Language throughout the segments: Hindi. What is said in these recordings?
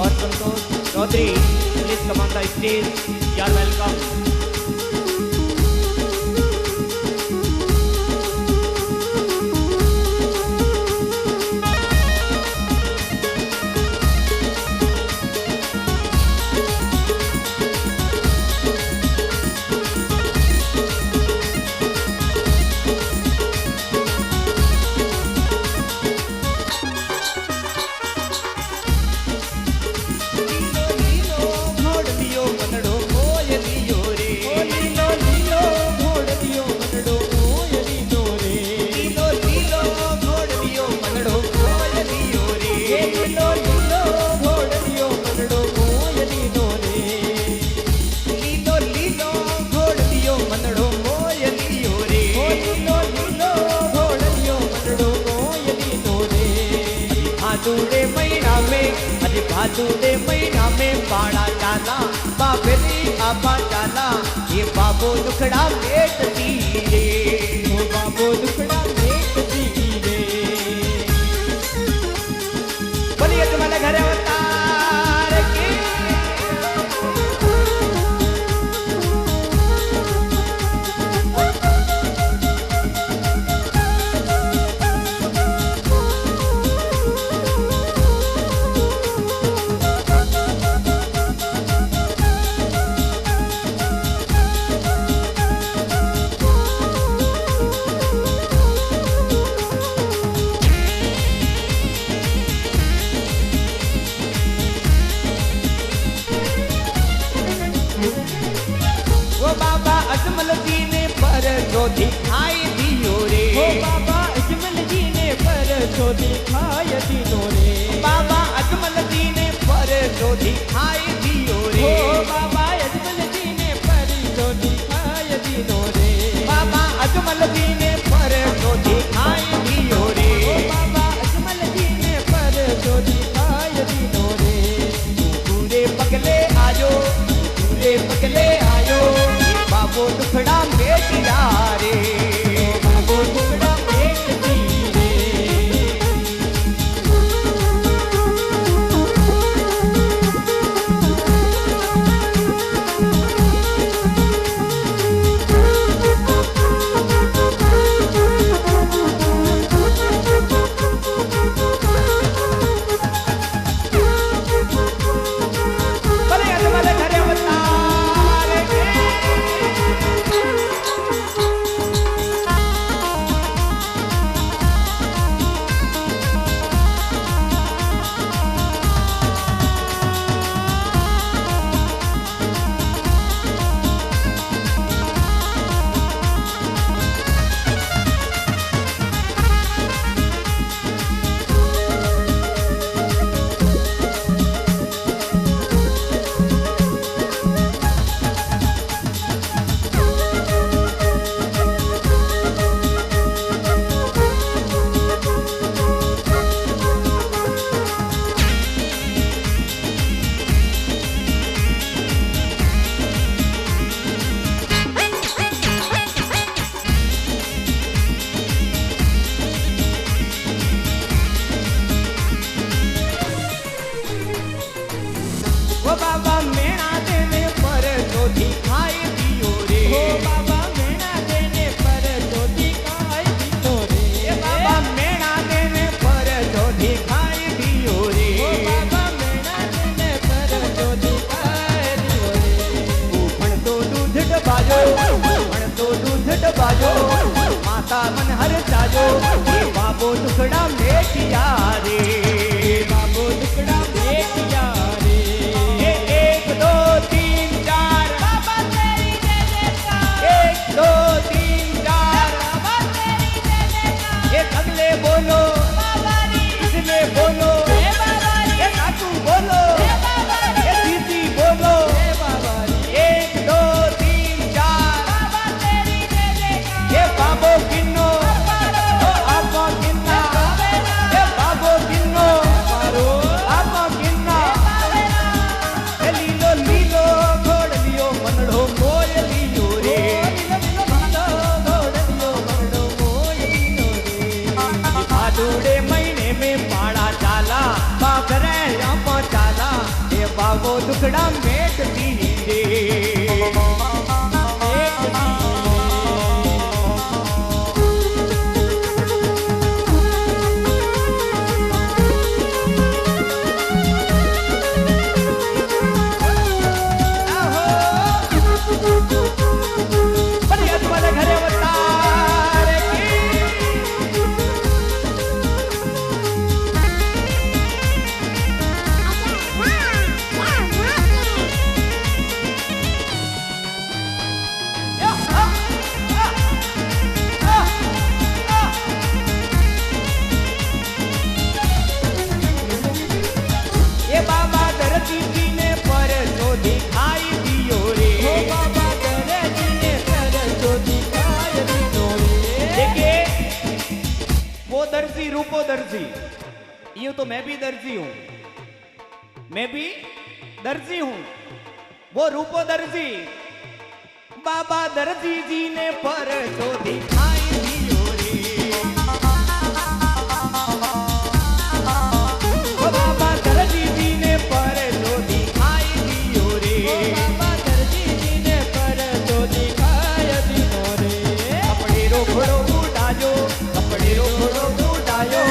और Santosh Chaudhary, please come on the stage, you are welcome. भादुड़े महीना में बाड़ा डाला बाबेली आबा डाला, ये बाबो दुखड़ा मेट तीरे, वो बाबो दुखड़ा मेट तीरे। बोलिए तुम्हारे घर अवतार की। दिखाई दियो रे, ओ बाबा अजमल जी ने पर जो दिखाई दियो रे, बाबा अजमल जी ने पर जो दिखाई दियो रे, ओ बाबा अजमल जी ने पर जो दिखाई दियो रे, बाबा अजमल जी ने पर जो दिखाई दियो रे, ओ बाबा अजमल जी ने पर जो दिखाई दियो रे। पूरे पगले आयो, पूरे पगले आयो, बाबो दुखड़ा मेटिया रे, बाबो दुखड़ा मेटती रे। बाबा मेणा देने पर जो दिखाई दियो रे, ओ बाबा मेणा देने पर जो दिखाई दियो रे, बाबा मेणा देने पर जो दिखाई दियो रे, ओ बाबा मेणा देने पर जो दिखाई दियो रे। ऊपण तो दूध डबाजो, ऊपण तो दूध डबाजो, माता मन हर जाजो, ये बाबो दुखड़ा मेटिया रे, बाबो दुखड़ा मेटिया रे। एक दो तीन चार बाबा तेरी जय जयकार, एक दो तीन चार बाबा तेरी जय जयकार, एक अगले बोलो बाबा री, पिछले बोलो हे बाबा री, एक आटू बोलो हे बाबा री, एक दीदी बोलो हे बाबा री। एक दो तीन चार बाबा तेरी जय जयकार, ये बाबो किन्नो ओ आपो किन्ना, ये बाबो किन्नो आपो किन्ना। लीलो लीलो घोड़ लियो मनड़ो मोय लियो रे, लीलो घोड़ लियो मनड़ो मोय लियो रे। भादुड़े महीने में बाड़ा डाला बाबरे यहाँ चाला, दर्जी रूपो दर्जी, यूं तो मैं भी दर्जी हूं, मैं भी दर्जी हूं, वो रूपो दर्जी बाबा दर्जी जी ने पर तो दिखाई दियो रे, वो बाबा दर्जी जी ने पर तो दिखाई दियो रे, बाबा दर्जी जी ने पर तो दिखाई दियो रे। कपड़े रो घोड़ो उड़ायो, कपड़े रो घोड़ो उड़ायो,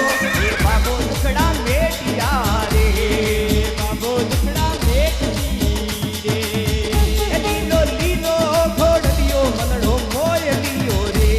ये बाबो दुखड़ा मेटिया रे, बाबो दुखड़ा मेटती रे। लीलो लीलो घोड़ लियो मनड़ो मोय लियो रे,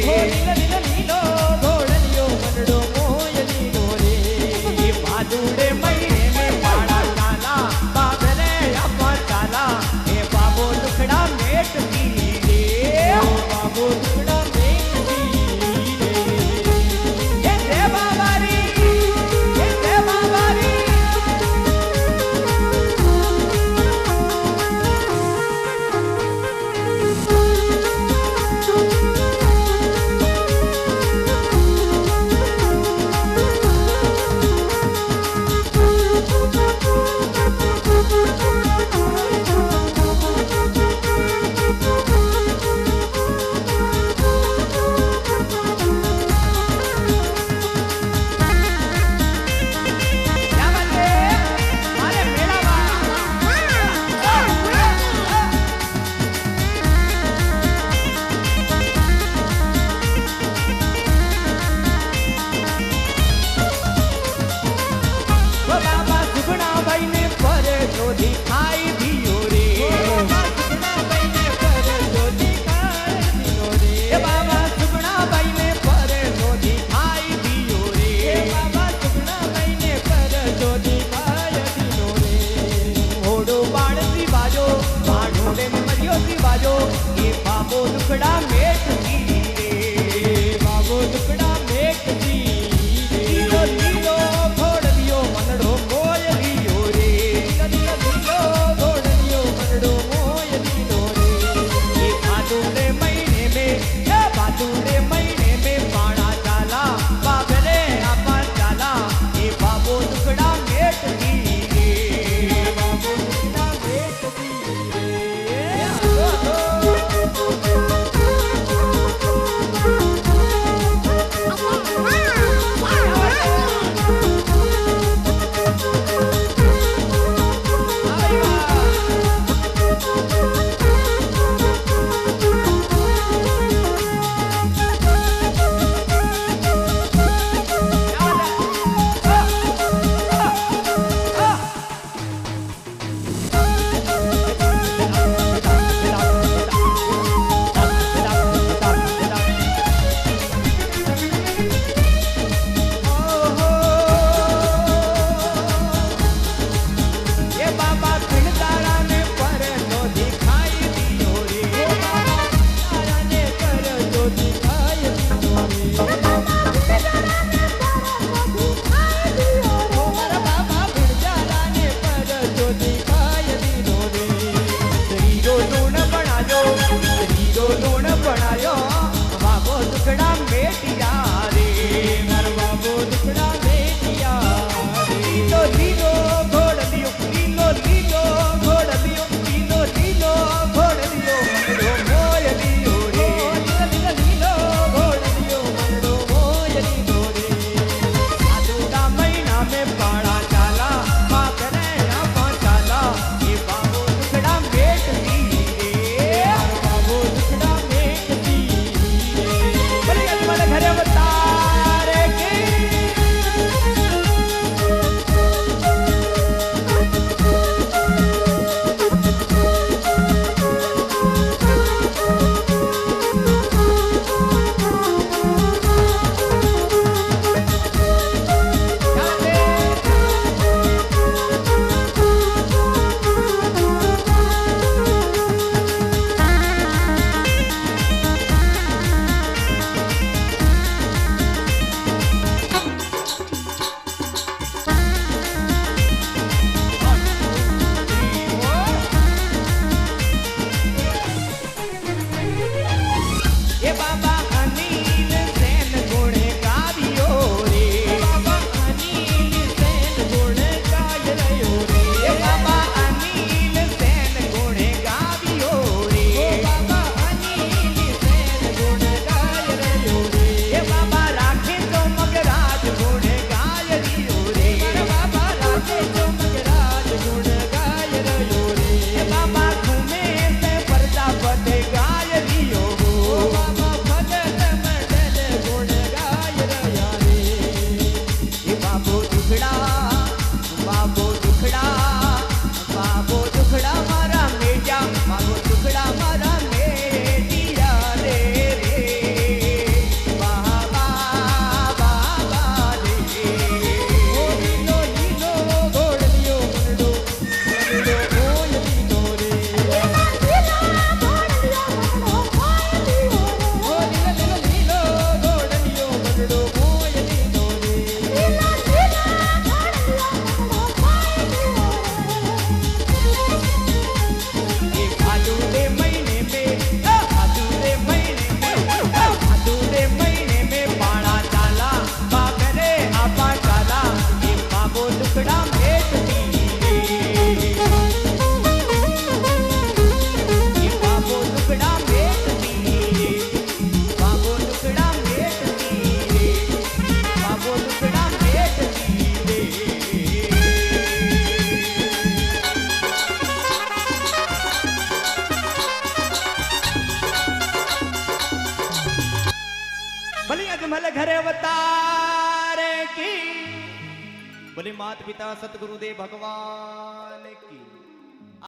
घर अवतार की। बोले मात पिता सतगुरुदेव भगवान की।